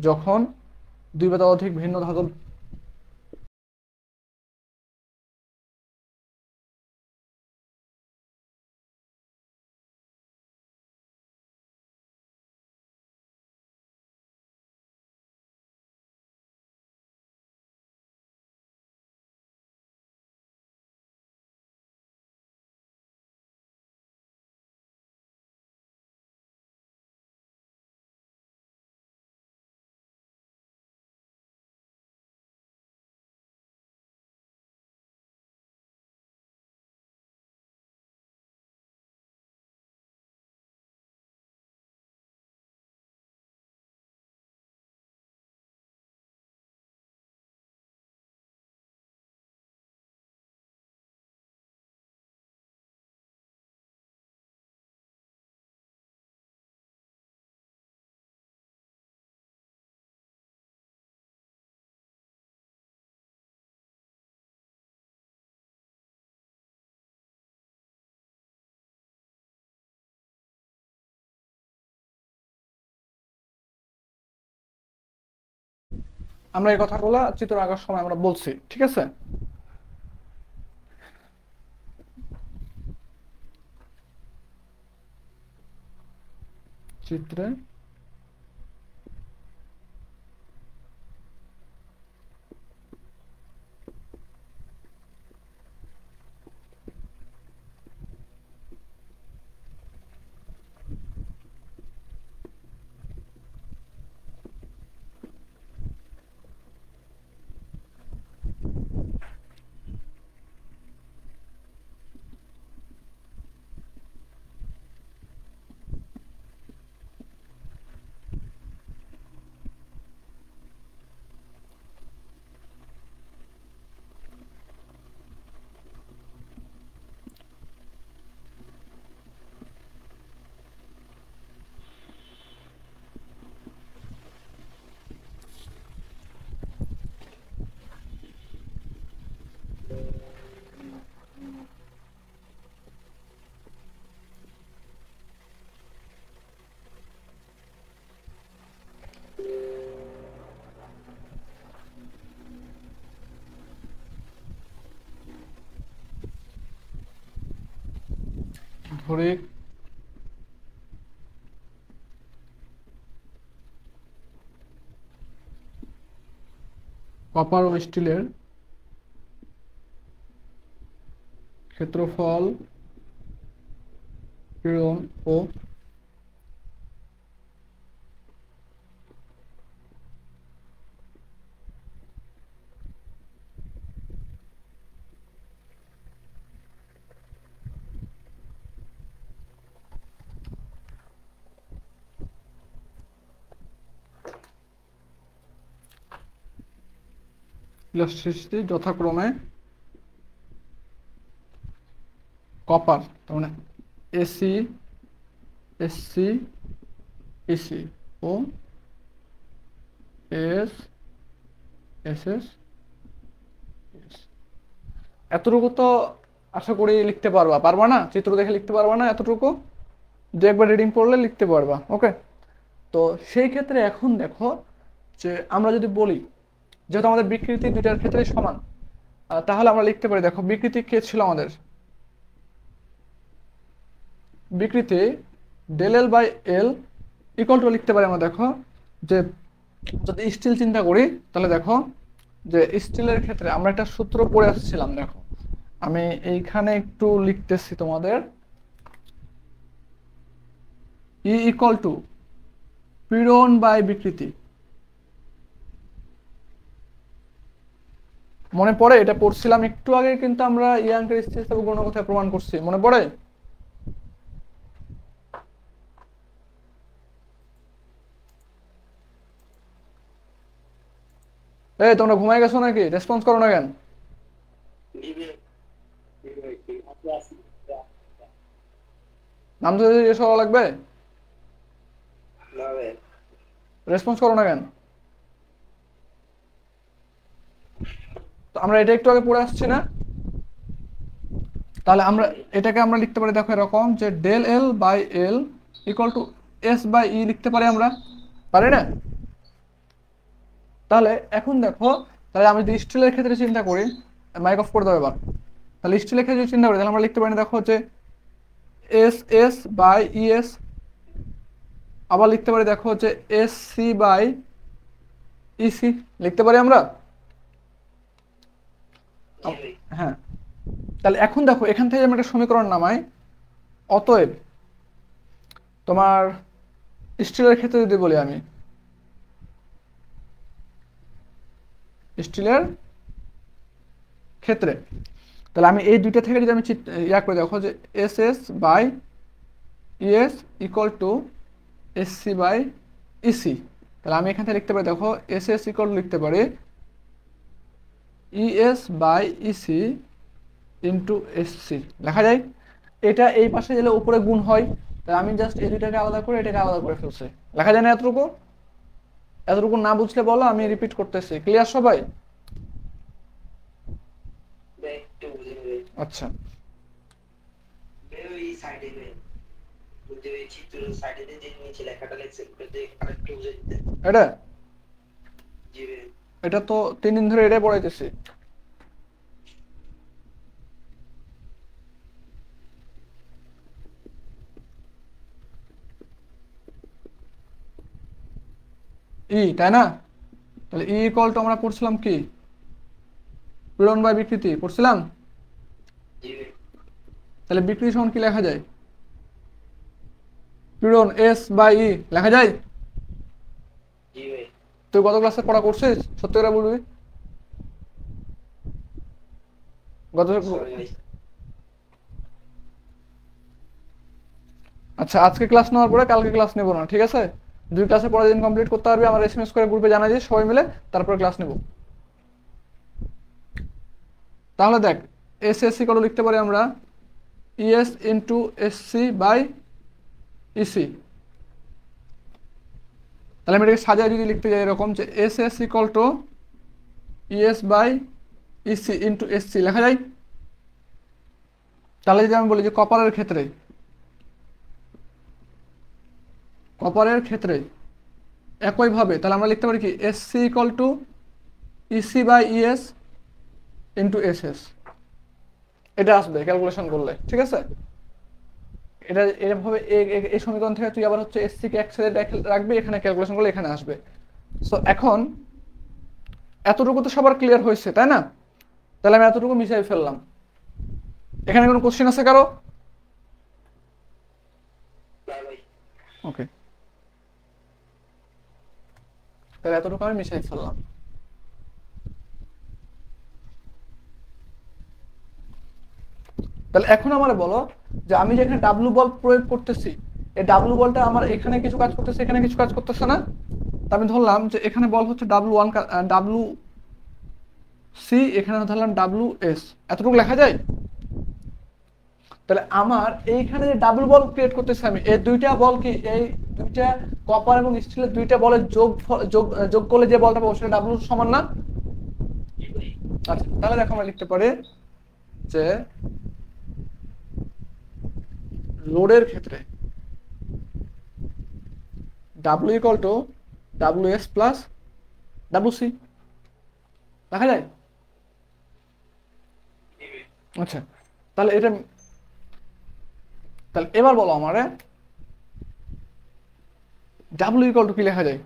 যখন দুই বা ততোধিক ভিন্ন ধাতব, আমরা এই কথাগুলো চিত্র আঁকার সময় আমরা বলছি, ঠিক আছে? চিত্রে ধরি কপার ও স্টিলের ক্ষেত্রফল, পীড়ন ও ইলাস্ট্রিসিটি যথাক্রমে কপার, তার মানে এসি, এসসি, ইসি ও এস, এসএস, এতটুকু তো আশা করি লিখতে পারবা, পারবা না? চিত্র দেখে লিখতে পারবা না এতটুকু? যে একবার রিডিং পড়লে লিখতে পারবা। ওকে, তো সেই ক্ষেত্রে এখন দেখো যে আমরা যদি বলি যেহেতু আমাদের বিকৃতি দুইটার ক্ষেত্রে সমান, তাহলে আমরা লিখতে পারি, দেখো বিকৃতি কে ছিল আমাদের, বিকৃতি del L by L equal to লিখতে পারি আমরা, দেখো যে যদি স্টিল চিন্তা করি তাহলে দেখো যে স্টিলের ক্ষেত্রে আমরা একটা সূত্র পড়ে আসছিলাম, দেখো আমি এইখানে একটু লিখতেছি তোমাদের, ই ইকুয়াল টু পীড়ন বাই বিকৃতি। মনে পড়ে? এটা পড়ছিলাম একটু আগে, কিন্তু আমরা ইয়াংকের স্থিতিস্থাপক গুণের কথা প্রমাণ করছি, মনে পড়ে? এই তোমরা ঘুমাই গেছো নাকি? রেসপন্স করো না কেন? নাম তো এসব লাগবে, রেসপন্স করো না কেন? তো আমরা এটা একটু আগে পড়ে আসছি না? তাহলে আমরা এটাকে আমরা লিখতে পারি, দেখো এরকম যে del L by L equal to S by E লিখতে পারি আমরা, পারি না? তাহলে এখন দেখো, তাহলে আমি যদি স্টিলের ক্ষেত্রে চিন্তা করি, মাইক অফ করে দেবো এবার, তাহলে স্টিলের ক্ষেত্রে চিন্তা করি তাহলে আমরা লিখতে পারি, দেখো যে এস এস বাই ইএস, আবার লিখতে পারি দেখো যে এস সি বাই ইসি লিখতে পারি আমরা। হ্যাঁ, তাহলে এখন দেখো এখান থেকে আমি একটা সমীকরণ নামাই, অতএব তোমার স্টিলের ক্ষেত্রে যদি বলি, আমি স্টিলের ক্ষেত্রে তাহলে আমি এই দুইটা থেকে যদি আমি ইয়া করে দেখো যে S S by ES equal to S C by EC, তাহলে আমি এখান থেকে লিখতে পারি, দেখো এস এস ইকুয়াল টু লিখতে পারি ES by EC into SC লেখা যায়। এটা এই পাশে গেলে উপরে গুণ হয়, তাই আমি জাস্ট এই দুইটাকে আলাদা করে এটাকে আলাদা করে ফেলছি, লেখা যায় না এতটুকু? এতটুকু না বুঝলে বলো, আমি রিপিট করতেছি, ক্লিয়ার সবাই? আচ্ছা, এটা এটা তো 3 দিন ধরে এটাই পড়াইতেছি। ই, তাই না? তাহলে ই ইকুয়াল টু আমরা পড়ছিলাম কি, পীড়ন বাই বিকৃতি পড়ছিলাম। তাহলে বিকৃতি সমান কি লেখা যায়, পীড়ন এস বাই ই লেখা যায়। তুই গত ক্লাসে পড়া করছিস? সত্যি করে বলবি, গত? আচ্ছা, আজকে ক্লাস নেওয়ার পরে কালকে ক্লাস নেবো না, ঠিক আছে? 2 ক্লাসে পরের দিন কমপ্লিট করতে পারবি, আমার এসএমএস করে গ্রুপে জানাই দিস, সবাই মিলে তারপরে ক্লাস নেব। তাহলে দেখ এস এস সি কত লিখতে পারি আমরা, ES into S C by EC. তাহলে আমি এটাকে সাজায় যদি লিখতে যাই এরকম যে S S equal to ES by EC into S C লেখা যায়। তাহলে যদি আমি বলি যে কপারের ক্ষেত্রে, কপারের ক্ষেত্রে একইভাবে তাহলে আমরা লিখতে পারি কি S C equal to EC by ES into S S, এটা আসবে ক্যালকুলেশন করলে, ঠিক আছে? এটা এভাবে এই সমীকরণ থেকে তুই আবার হচ্ছে এসসি কে এক সাইডে রাখবি, এখানে ক্যালকুলেশন করলে এখানে আসবে। সো এখন এতটুকু তো সবার ক্লিয়ার হয়েছে তাই না? তাহলে আমি এতটুকু মিশাই ফেললাম। এখানে কোনো কোশ্চেন আছে কারো? ওকে, তাহলে এতটুকু আমি মিশাই ফেললাম। তাহলে এখন আমার বলো যে আমি যেখানে ডাব্লু বল প্রয়োগ করতেছি, এই ডাব্লু বলটা আমার এখানে কিছু কাজ করতেছে, এখানে কিছু কাজ করতেছে না? আমি ধরলাম যে এখানে বল হচ্ছে ডাব্লু1 ডাব্লু সি, এখানে ধরলাম ডাব্লু এস, এতটুকু লেখা যায়? তাহলে আমার এইখানে যে ডাবল বল ক্রিয়েট করতেছি আমি, এই দুইটা বল কি, এই দুইটা কপার এবং স্টিলের দুইটা বলের যোগ যোগ যোগ করলে যে বলটা পাবো সেটা ডাব্লু সমান না? আচ্ছা, তাহলে দেখো আমরা লিখতে পারি যে লোডের ক্ষেত্রে W equal to W S plus W C, দেখা যায়? আচ্ছা, তাহলে এটা, তাহলে এবার বলো আমারে ডাব্লু ইকুয়াল টু কি লেখা যায়?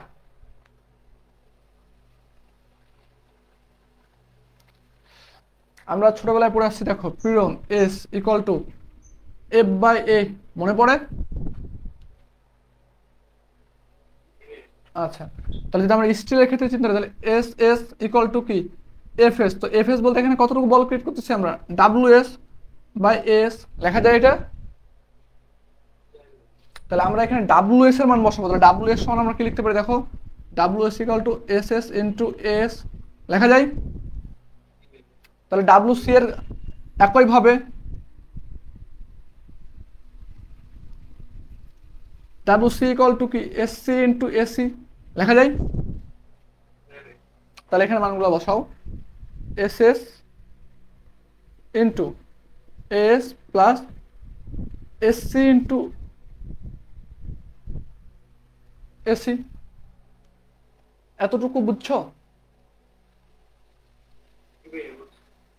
আমরা ছোটবেলায় পড়ে আসছি, দেখো পীড়ন S equal to F by A, মনে পড়ে? আচ্ছা, তাহলে যদি আমরা স্টিলের ক্ষেত্রে চিন্তা করি তাহলে এস এস ইকুয়াল টু কি এফ এস, তো এফ এস বলতে এখানে কতটুকু বল ক্রিয়েট করতেছি আমরা, ডাব্লু এস বাই এস, লেখা যায় এটা? তাহলে আমরা এখানে ডাব্লু এস এর মান বসাবো, তাহলে ডাব্লু এস সমান আমরা কি লিখতে পারি দেখো, W S equal to S S into S, লেখা যায়? তাহলে ডাব্লু সি এর একইভাবে ডাব্লু সি ইকুয়াল টু কি এস সি ইন্টু এসি, লেখা যায়? তাহলে এখানে মানগুলো বসাও, S S into S plus S C into AC, এতটুকু বুঝছো?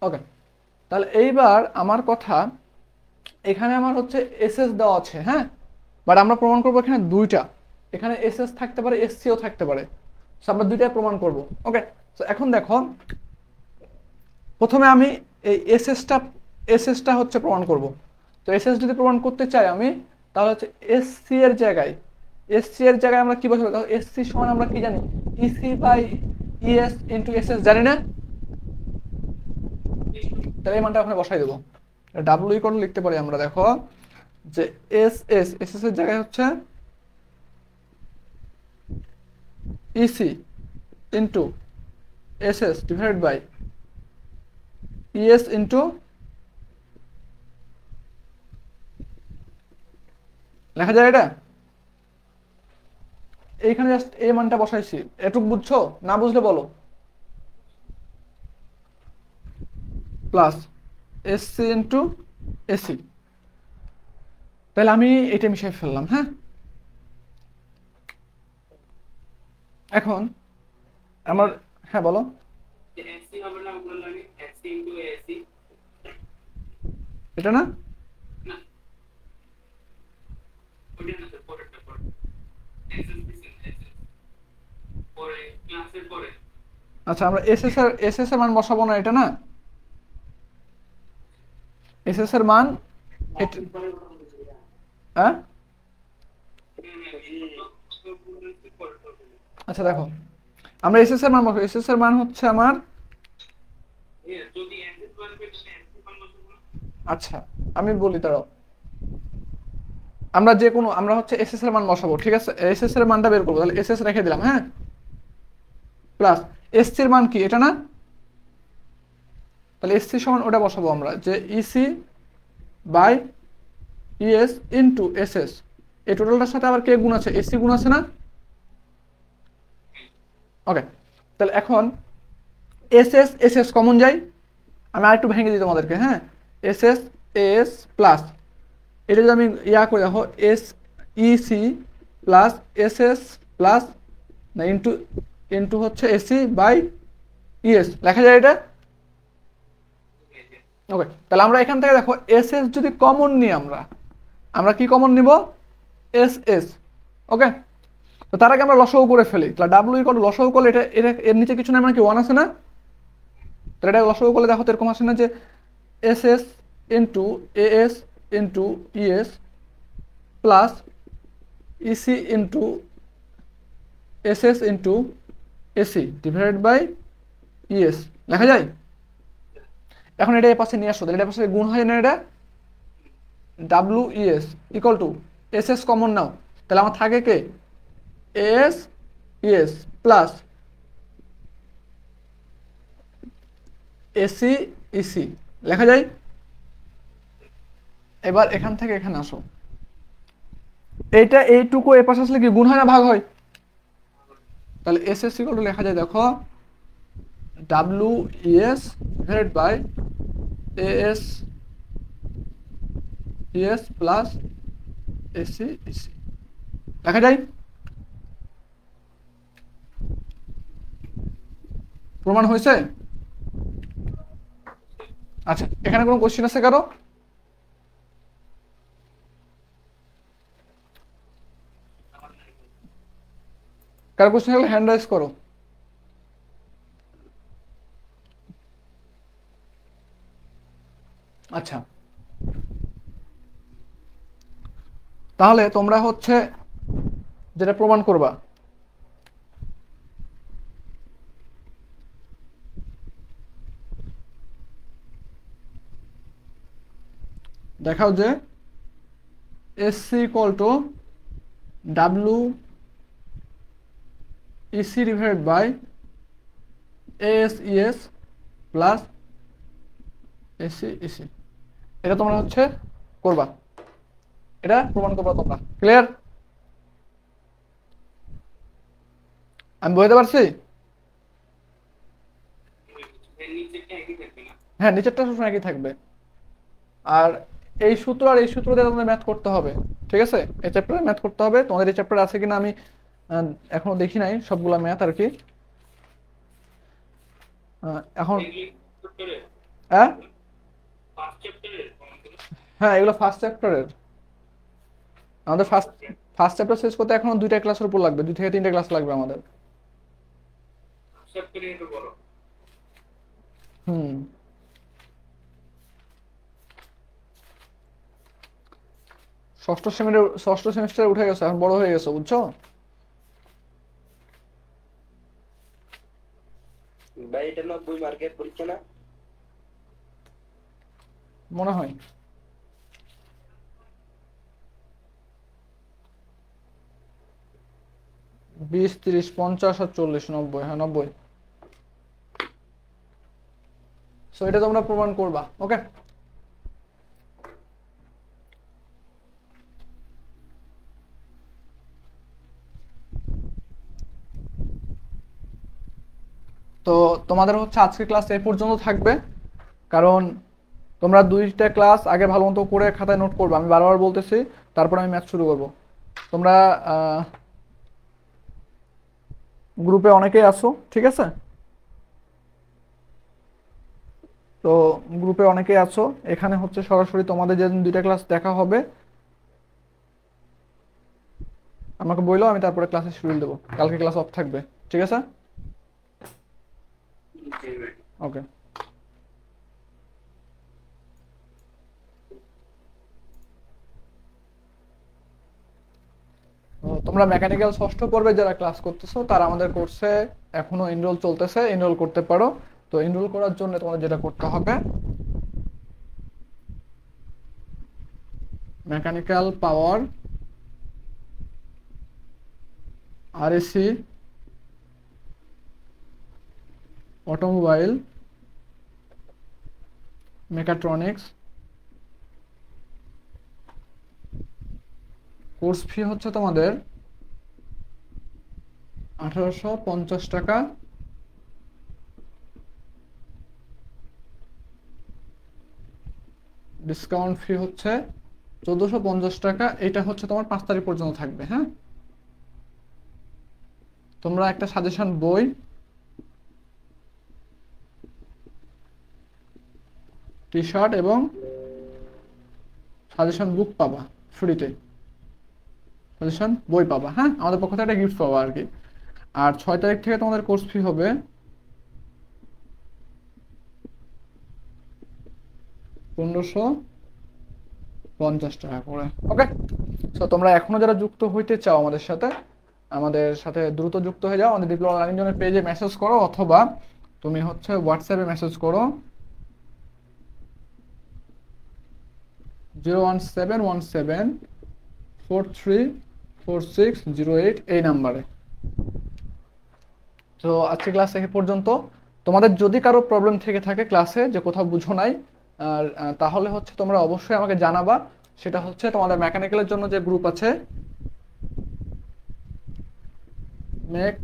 ওকে, তাহলে এইবার আমার কথা, এখানে আমার হচ্ছে এসএস দেওয়া আছে, হ্যাঁ, বাট আমরা প্রমাণ করবো এখানে দুইটা, এখানে এসএস থাকতে পারে, এসসিও থাকতে পারে, আমরা দুইটাই প্রমাণ করব। ওকে, তো এখন দেখো প্রথমে আমি এই এসএসটা হচ্ছে প্রমাণ করব। তো এসএস যদি প্রমাণ করতে চাই আমি, তাহলে হচ্ছে এসসি এর জায়গায়, আমরা কি বসাবো, তাহলে এসসি সমান আমরা কি জানি, EC by ES into SS, জানি না? তাহলে এই মানটা ওখানে বসাই দেবো, ডাব্লু ইকুয়াল লিখতে পারি আমরা, দেখো যে এস এর জায়গায় হচ্ছে EC into SS divided by ES into, লেখা যায় এটা? এইখানে জাস্ট এই মানটা বসাইছি, এটুক বুঝছো? না বুঝলে বলো। প্লাস এসসি ইন্টু এসি, তাহলে আমি এটা মিশাই ফেললাম, হ্যাঁ। এখন আমার, হ্যাঁ বলো। এটা না, আচ্ছা আমরা এস এর মান বসাবো না, এটা না, এস এর মান হ্যাঁ। আচ্ছা দেখো, আমরা এস এর মান বসাবো, এস এর মান হচ্ছে আমার, আচ্ছা আমি বলি দাঁড়াও, আমরা যে কোনো, আমরা হচ্ছে এস এর মান বসাবো, ঠিক আছে, এস এর মানটা বের করবো, তাহলে এস রেখে দিলাম, হ্যাঁ, প্লাস এসসি এর মান কি, এটা না, তাহলে এসসি সমান ওটা বসাবো আমরা, যে EC by ES into SS, এই টোটালটার সাথে আবার কে গুণ আছে, এসসি গুণ আছে না? ওকে, তাহলে এখন এসএস কমন যাই, আমি আরেকটু ভেঙে দিই তোমাদেরকে, হ্যাঁ, এস প্লাস, এটা যদি আমি ইয়া করে দেখো, S EC plus SS plus না ইন্টু ইন্টু হচ্ছে এসি বাই ইএস, লেখা যায় এটা? ওকে, তাহলে আমরা এখান থেকে দেখো এসএস যদি কমন নিই আমরা, আমরা কি কমন নিব, এস এস। ওকে, তো তার আগে আমরা লসাগু করে ফেলি। তাহলে ডাব্লিউ ইকুয়াল টু লসাগু করলে এটা এটা এর নিচে কিছু না, মানে কি ওয়ান আছে না, তো এটা লসাগু করলে দেখো তো এরকম আসে না যে S S into A S into ES plus EC into S S into AC divided by ES লেখা যায়। এখন এটা এ পাশে নিয়ে আসো, তাহলে এটা পাশে গুণ হয় না, এটা W ES equal to S S common now, তাহলে আমার থাকে K S ES plus AC EC লেখা যায়। এবার এখান থেকে এখানে আসো, এইটা এইটুকু এ পাশে আসলে কি গুণ হয় না ভাগ হয়, তাহলে এস এস ইকুয়াল টু লেখা যায় দেখো W ES divided by S ES plus AC EC লেখা যায়। প্রমাণ হয়েছে? আচ্ছা, এখানে কোনো কোশ্চেন আছে কারো? কারো কোশ্চেন থাকলে হ্যান্ড রাইজ করো। আচ্ছা, তাহলে তোমরা হচ্ছে যেটা প্রমাণ করবা, দেখাও যে SC equal to W EC divided by S ES plus AC EC, এটা তোমরা হচ্ছে করবা, এটা প্রমাণ করবা তোমরা। ক্লিয়ার? আমি বুঝতে পারছি? হ্যাঁ, নিচেরটা সবসময় একই থাকবে। আর এই সূত্র আর এই সূত্র দিয়ে তোমাদের ম্যাথ করতে হবে, ঠিক আছে? এই চ্যাপ্টারে ম্যাথ করতে হবে। তোমাদের এই চ্যাপ্টার আছে কিনা আমি এখনো দেখি নাই সবগুলা ম্যাথ আর কি। এখন হ্যাঁ হ্যাঁ, এগুলো ফার্স্ট চ্যাপ্টারের। আমাদের ফার্স্ট ফার্স্ট চ্যাপ্টার শেষ করতে এখনো 2টা ক্লাসের উপর লাগবে, 2 থেকে 3টে ক্লাস লাগবে আমাদের। হুম, ষষ্ঠ সেমিস্টারে উঠে গেছে, এখন বড় হয়ে গেছে, বুঝছো? ভাই এটা 90 মার্কের পরীক্ষা না? মনে হয় 20, 30, 50 আর 40, 90, হ্যাঁ 90। সো এটা তোমরা প্রমাণ করবা, ওকে? তো তোমাদের হচ্ছে আজকে ক্লাস এই পর্যন্ত থাকবে, কারণ তোমরা 2টা ক্লাস আগে ভালো মতো করে খাতায় নোট করবে, আমি বারবার বলতেছি, তারপর আমি ম্যাথ শুরু করব। তোমরা গ্রুপে অনেকেই আছো, ঠিক আছে? তো গ্রুপে অনেকেই আছো, এখানে হচ্ছে সরাসরি তোমাদের যেদিন 2টা ক্লাস দেখা হবে আমাকে বললো, আমি তারপরে ক্লাসে শিডিউল দেবো। কালকে ক্লাস অফ থাকবে, ঠিক আছে? ওকে। তোমরা মেকানিক্যাল ষষ্ঠ পর্বে যারা ক্লাস করতেছো তারা আমাদের কোর্সে এখনো এনরোল চলতেছে, এনরোল করতে পারো। তো এনরোল করার জন্য তোমাদের যেটা করতে হবে, mechanical power RAC automobile mechatronics course fee হচ্ছে তোমাদের 1850 টাকা, ডিসকাউন্ট ফি হচ্ছে 1450 টাকা। এটা হচ্ছে তোমার 5 তারিখ পর্যন্ত থাকবে, হ্যাঁ? তোমরা একটা সাজেশন বই, টি শার্ট এবং সাজেশন বুক পাবা ফ্রিতে সাজেশন বই পাবা, হ্যাঁ আমাদের পক্ষ থেকে একটা গিফট পাবা আর কি। আর 6 তারিখ থেকে তোমাদের কোর্স ফি হবে 1550 টাকা করে। ওকে, তো তোমরা এখনো যারা যুক্ত হইতে চাও আমাদের সাথে দ্রুত যুক্ত হয়ে যাও। আমাদের ডিপ্লোমা লার্নিং জোনের পেজে মেসেজ করো, অথবা তুমি হচ্ছে হোয়াটসঅ্যাপে মেসেজ করো 01717434608 এই নাম্বারে। তো আজকে ক্লাস এই পর্যন্ত। তোমাদের যদি কারো প্রবলেম থেকে থাকে ক্লাসে, যে কোথাও বুঝো নাই, আর তাহলে হচ্ছে তোমরা অবশ্যই আমাকে জানাবা। সেটা হচ্ছে তোমাদের মেকানিক্যালের জন্য যে গ্রুপ আছে, মেক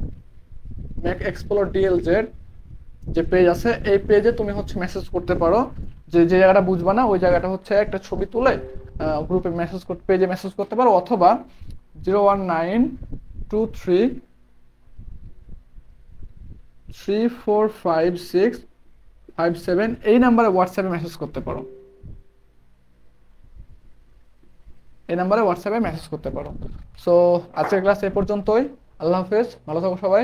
মেক এক্সপ্লোর ডিএলজেড যে পেজ আছে, এই পেজে তুমি হচ্ছে মেসেজ করতে পারো। যে যে জায়গাটা বুঝবা না ওই জায়গাটা হচ্ছে একটা ছবি তুলে গ্রুপে মেসেজ করতে, পেজে মেসেজ করতে পারো, অথবা 01923345657 এই নাম্বারে হোয়াটসঅ্যাপে মেসেজ করতে পারো। সো আজকের ক্লাস এ পর্যন্তই। আল্লাহ হাফেজ, ভালো থাকো সবাই।